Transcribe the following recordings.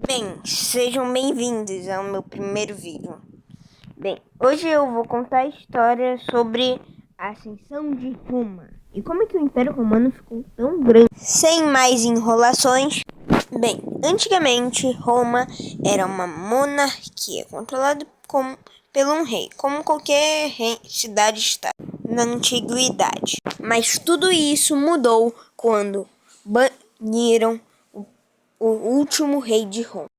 Bem, sejam bem-vindos ao meu primeiro vídeo. Bem, hoje eu vou contar a história sobre a ascensão de Roma e como é que o Império Romano ficou tão grande. Sem mais enrolações, bem, antigamente Roma era uma monarquia controlada pelo um rei, como qualquer cidade-estado na antiguidade. Mas tudo isso mudou quando baniram o último rei de Roma.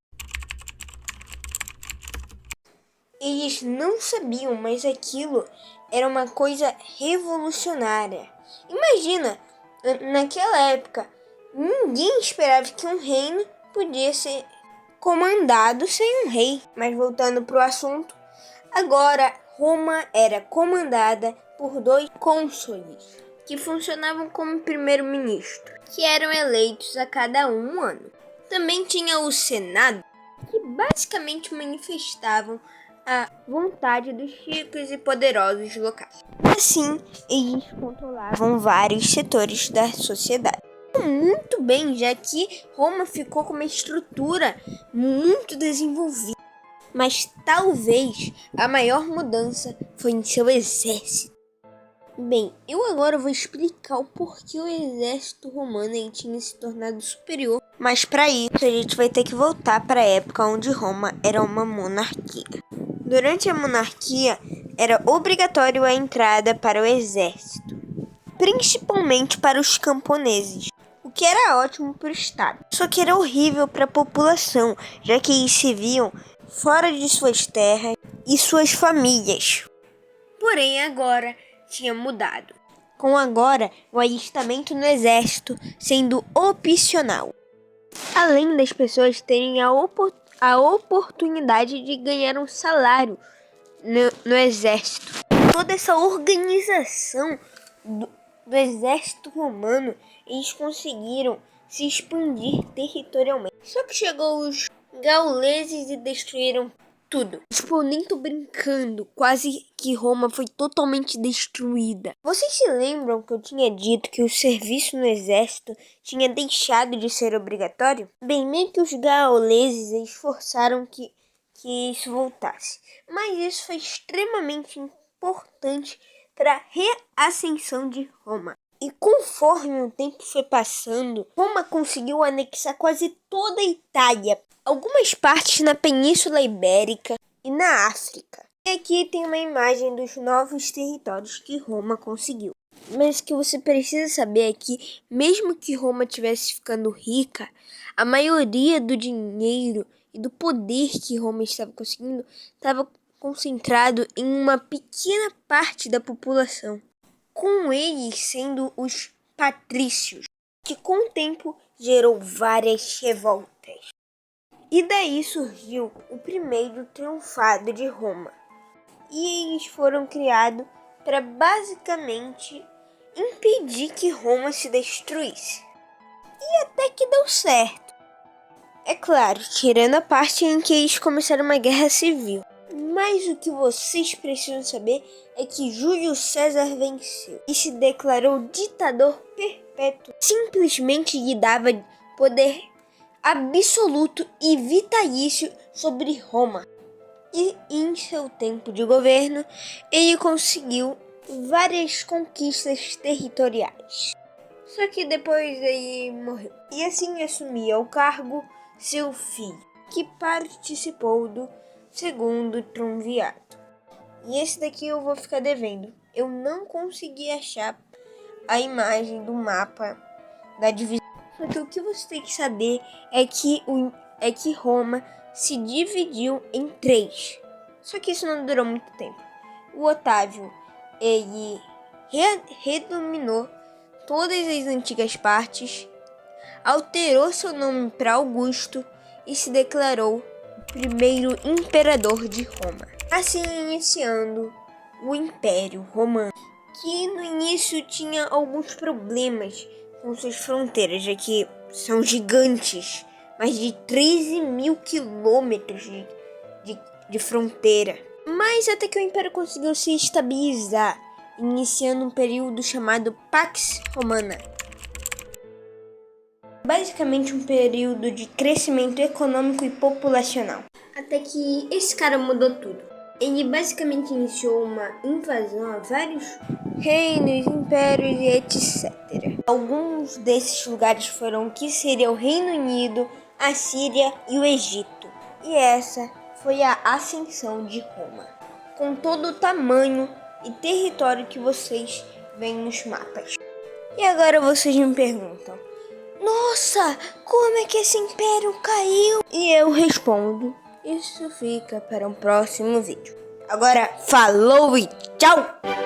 Eles não sabiam, mas aquilo era uma coisa revolucionária. Imagina, naquela época, ninguém esperava que um reino podia ser comandado sem um rei. Mas voltando para o assunto, agora Roma era comandada por 2 cônsules, que funcionavam como primeiro-ministro, que eram eleitos a cada um ano. Também tinha o Senado, que basicamente manifestavam a vontade dos ricos e poderosos locais. Assim, eles controlavam vários setores da sociedade. Muito bem, já que Roma ficou com uma estrutura muito desenvolvida. Mas talvez a maior mudança foi em seu exército. Bem, eu agora vou explicar o porquê o exército romano tinha se tornado superior. Mas para isso a gente vai ter que voltar para a época onde Roma era uma monarquia. Durante a monarquia era obrigatório a entrada para o exército, principalmente para os camponeses, o que era ótimo para o estado. Só que era horrível para a população, já que eles se viam fora de suas terras e suas famílias. Porém agora tinha mudado, com agora o alistamento no exército sendo opcional, além das pessoas terem a oportunidade de ganhar um salário no exército. Toda essa organização do exército romano, eles conseguiram se expandir territorialmente. Só que chegou os gauleses e destruíram tudo. Tipo, eu nem tô brincando, quase que Roma foi totalmente destruída. Vocês se lembram que eu tinha dito que o serviço no exército tinha deixado de ser obrigatório? Bem, meio que os gauleses esforçaram que isso voltasse. Mas isso foi extremamente importante para a reascensão de Roma. E conforme o tempo foi passando, Roma conseguiu anexar quase toda a Itália, algumas partes na Península Ibérica e na África. E aqui tem uma imagem dos novos territórios que Roma conseguiu. Mas o que você precisa saber é que, mesmo que Roma estivesse ficando rica, a maioria do dinheiro e do poder que Roma estava conseguindo estava concentrado em uma pequena parte da população, com eles sendo os patrícios, que com o tempo gerou várias revoltas. E daí surgiu o primeiro triunfado de Roma. E eles foram criados para basicamente impedir que Roma se destruísse. E até que deu certo. É claro, tirando a parte em que eles começaram uma guerra civil. Mas o que vocês precisam saber é que Júlio César venceu e se declarou ditador perpétuo. Simplesmente lhe dava poder absoluto e vitalício sobre Roma. E em seu tempo de governo, ele conseguiu várias conquistas territoriais. Só que depois ele morreu. E assim assumia o cargo seu filho, que participou do segundo triunvirato. E esse daqui eu vou ficar devendo. Eu não consegui achar a imagem do mapa da divisão. Só que o que você tem que saber é que Roma se dividiu em 3. Só que isso não durou muito tempo. O Otávio, ele redominou todas as antigas partes, alterou seu nome para Augusto e se declarou o primeiro imperador de Roma, assim iniciando o Império Romano, que no início tinha alguns problemas com suas fronteiras, já que são gigantes, mais de 13 mil quilômetros de fronteira. Mas até que o Império conseguiu se estabilizar, iniciando um período chamado Pax Romana. Basicamente um período de crescimento econômico e populacional. Até que esse cara mudou tudo. Ele basicamente iniciou uma invasão a vários reinos, impérios e etc. Alguns desses lugares foram o que seria o Reino Unido, a Síria e o Egito. E essa foi a ascensão de Roma, com todo o tamanho e território que vocês veem nos mapas. E agora vocês me perguntam: nossa, como é que esse império caiu? E eu respondo: isso fica para um próximo vídeo. Agora, falou e tchau!